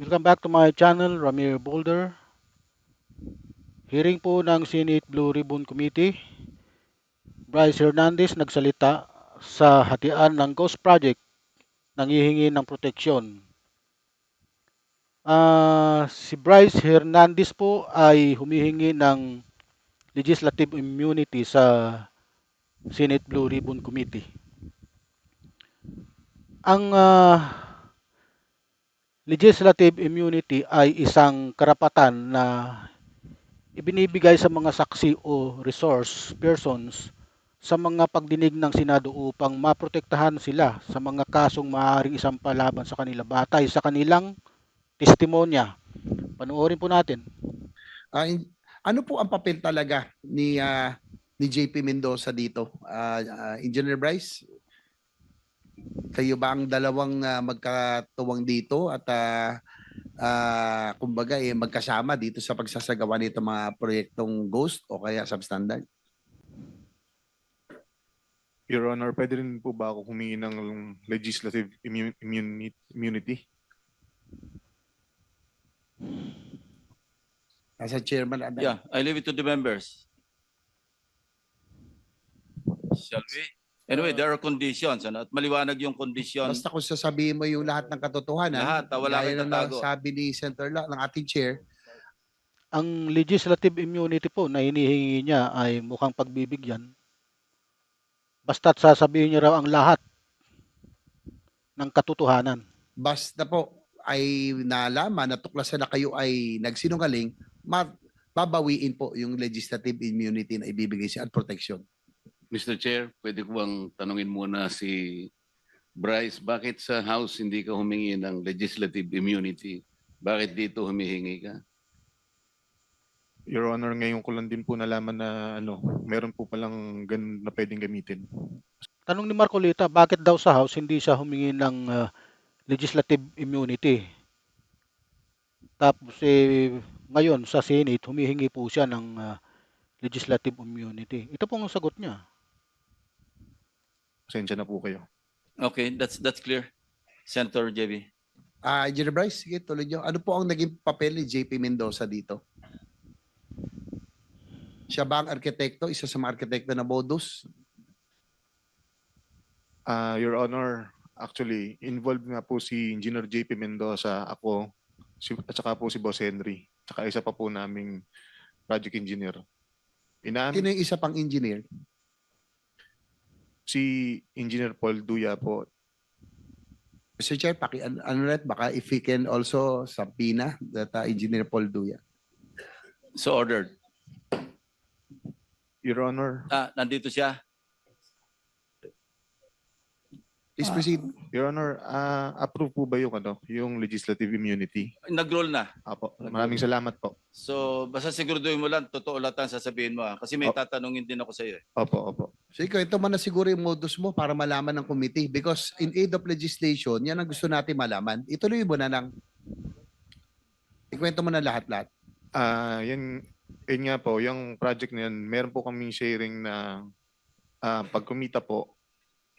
Welcome back to my channel, Ramir Boulder. Hearing po ng Senate Blue Ribbon Committee, Bryce Hernandez nagsalita sa hatian ng Ghost Project nanghihingi ng proteksyon. Si Bryce Hernandez po ay humihingi ng legislative immunity sa Senate Blue Ribbon Committee. Ang legislative immunity ay isang karapatan na ibinibigay sa mga saksi o resource persons sa mga pagdinig ng Senado upang maprotektahan sila sa mga kasong maaaring isampa laban sa kanila batay sa kanilang testimonya. Panoorin po natin. Ano po ang papel talaga ni JP Mendoza dito? Engineer Bryce, kayo ba ang dalawang magkatuwang dito at kumbaga magkasama dito sa pagsasagawa nito mga proyektong Ghost o kaya substandard? Your Honor, pwede rin po ba ako humingi ng legislative immunity? As a chairman, Yeah, I leave it to the members. Shall we? Anyway, there are conditions, ano? At maliwanag yung condition. basta kung sasabihin mo yung lahat ng katotohanan, Lahat, wala gaya kang ng tatago. sabi ni Senator ng ating chair, Ang legislative immunity po na hinihingi niya ay mukhang pagbibigyan. Basta't sasabihin niya raw ang lahat ng katotohanan. basta po ay nalaman, natuklasan na kayo ay nagsinungaling, babawiin po yung legislative immunity na ibibigay siya at protection. Mr. Chair, pwede ko bang tanungin muna si Bryce, bakit sa House hindi ka humingi ng legislative immunity? Bakit dito humihingi ka? Your Honor, ngayon ko lang din po nalaman na meron po palang ganun na pwedeng gamitin. Tanong ni Marcolita, bakit daw sa House hindi siya humingi ng legislative immunity? Tapos ngayon sa Senate humihingi po siya ng legislative immunity. Ito po ang sagot niya. Pasensya na po kayo. Okay, that's clear. Senator JB. Engineer Bryce, sige, tuloy niyo. Ano po ang naging papel ni JP Mendoza dito? Siya ba ang arkitekto? Isa sa mga arkitekto na modus? Your Honor, actually, involved nga po si Engineer JP Mendoza, ako, at saka po si Boss Henry, at saka isa pa po naming project engineer. Sino yung isa pang engineer? Si Engineer Paul Duya po. Mr. Chair, baka if we can also subpoena that Engineer Paul Duya. So ordered. Your Honor, Nandito siya. Please proceed. Your Honor, approve po ba yung legislative immunity? Nag-roll na. Apo, maraming salamat po. So, basta siguraduhin mo lang, totoo lahat ang sasabihin mo. Kasi may Oh. tatanungin din ako sa iyo. Opo. So ikaw, ito man na siguro yung modus mo para malaman ng committee because in aid of legislation, yan ang gusto natin malaman. Ituloy mo na lang. Ikwento mo na lahat-lahat. Yun nga po, yung project na yan, meron po kaming sharing na pag kumita po,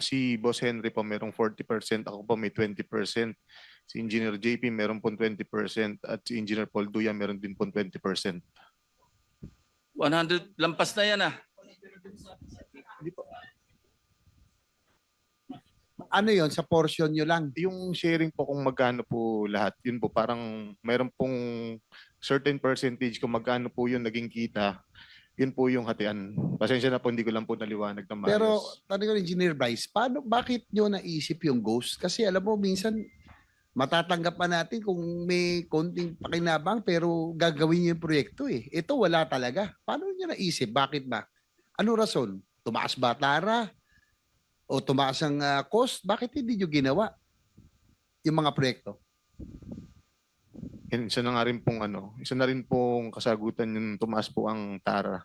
si Boss Henry po merong 40%, ako po may 20%. Si Engineer JP meron po 20% at si Engineer Paul Duya meron din po 20%. 100, lampas na yan ah. Ano yon sa portion nyo lang? Yung sharing po kung magkano po lahat, yun po parang meron pong certain percentage kung magkano po yun naging kita, yun po yung hatian. Pasensya na po, hindi ko lang po naliwanag na maayos. Pero tanong ko, Engineer Bryce, bakit nyo naisip yung ghost? Kasi alam mo, minsan matatanggap pa natin kung may konting pakinabang pero gagawin nyo yung proyekto eh. Ito wala talaga. Paano nyo naisip? Bakit ba? Ano rason? Tumaas ba tara? O tumaas ang cost? Bakit hindi nyo ginawa yung mga proyekto? Isa na rin pong kasagutan yung tumaas po ang tara.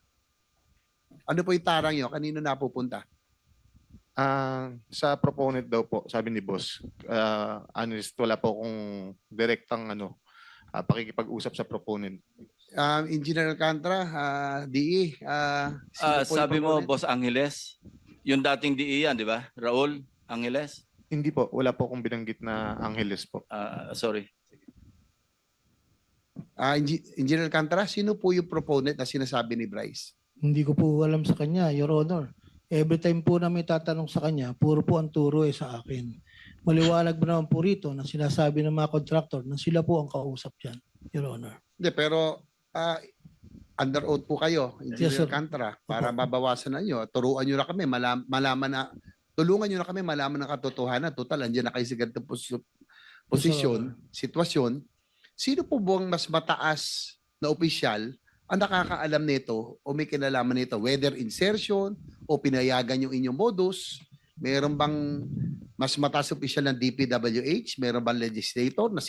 Ano po yung tarang nyo? Kanino napupunta? Sa proponent daw po, sabi ni Boss, honest, wala po akong direktang pakikipag-usap sa proponent. Engineer Alcantara, DE. Sino po yung Sabi mo, proponent? Boss Angeles, yung dating DE yan, di ba? Raul Angeles? Hindi po, wala po akong binanggit na Angeles po. Sorry. Engineer Alcantara, sino po yung proponent na sinasabi ni Bryce? Hindi ko po alam sa kanya, Your Honor. Every time po na may tatanong sa kanya, puro po ang turo sa akin. Maliwanag ba naman po rito na sinasabi ng mga contractor na sila po ang kausap dyan, Your Honor. Hindi, pero under oath po kayo, Engineer Yes, sir. Alcantara, para Opo. mabawasan na nyo. Turuan nyo na kami, malaman na, tulungan nyo na kami malaman ng katotohanan. Total, andyan na kayo sa ganitong posisyon, sitwasyon. Sino po buwang mas mataas na opisyal ang nakakaalam nito o may kinalaman nito? Whether insertion o pinayagan yung inyong modus, meron bang mas mataas opisyal ng DPWH? Meron bang legislator na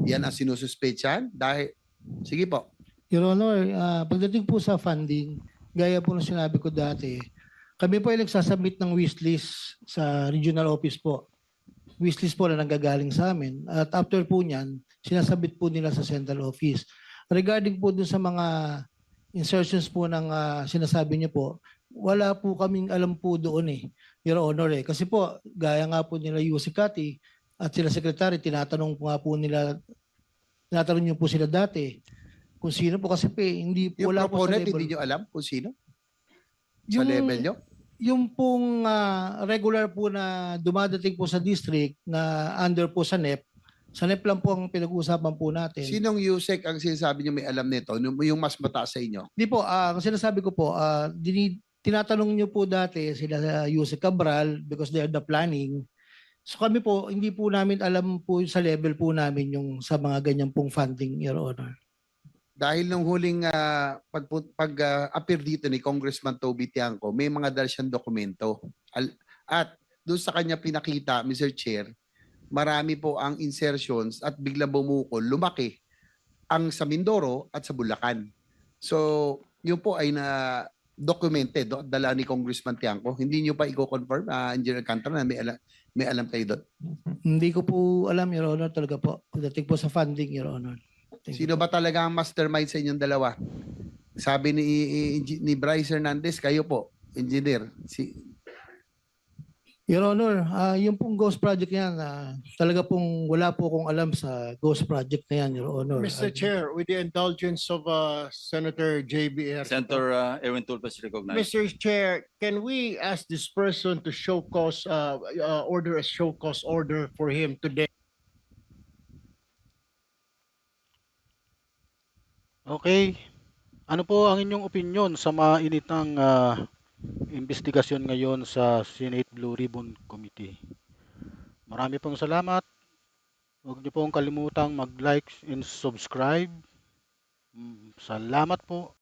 yan ang sinususpetsahan? Dahil, sige po. Your Honor, pagdating po sa funding, gaya po ng sinabi ko dati, kami po ay nagsasubmit ng wishlist sa regional office po. Wishlist po na nanggagaling sa amin. At after po niyan, sinasabit po nila sa central office. Regarding po dun sa mga insertions po ng sinasabi niyo po, wala po kaming alam po doon Your Honor Kasi po, gaya nga po nila Yusek Kati at sila Secretary, tinatanong niyo po sila dati kung sino po kasi hindi po Yung wala po sa proponent, level. hindi nyo alam kung sino? Sa level nyo? Yung pong regular po na dumadating po sa district na under po sa NEP, sa NEP lang po ang pinag-uusapan po natin. Sinong Yusek ang sinasabi nyo may alam nito? Yung mas mataas sa inyo? Hindi po, ang sinasabi ko po, tinatanong niyo po dati sila Yusek Cabral because they are the planning. So kami po, hindi po namin alam po sa level po namin yung sa mga ganyan pong funding, Your Honor. Dahil nung huling pag-appear dito ni Congressman Toby Tiangco, may mga dala siyang dokumento. At doon sa kanya pinakita, Mr. Chair, marami po ang insertions at biglang bumukol, lumaki ang sa Mindoro at sa Bulacan. So, yun po ay na documented, dala ni Congressman Tiangco. Hindi nyo pa i-confirm, Engineer Alcantara, na may alam kayo doon. Hindi ko po alam, Your Honor, talaga po. Pagdating po sa funding, Your Honor. Thank you Sino ba talaga ang mastermind sa inyong dalawa? Sabi ni Bryce Hernandez, kayo po, engineer. Your Honor, yung pong ghost project yan, talaga pong wala po akong alam sa ghost project na yan, Your Honor. Mr. Chair, with the indulgence of Senator JB Erto. Senator Erwin Tulfas recognized. Mr. Chair, can we ask this person to show cause, order a show cause order for him today? Okay. Ano po ang inyong opinion sa mainit ng investigasyon ngayon sa Senate Blue Ribbon Committee? Marami pong salamat. Huwag niyo pong kalimutang mag-like and subscribe. Salamat po.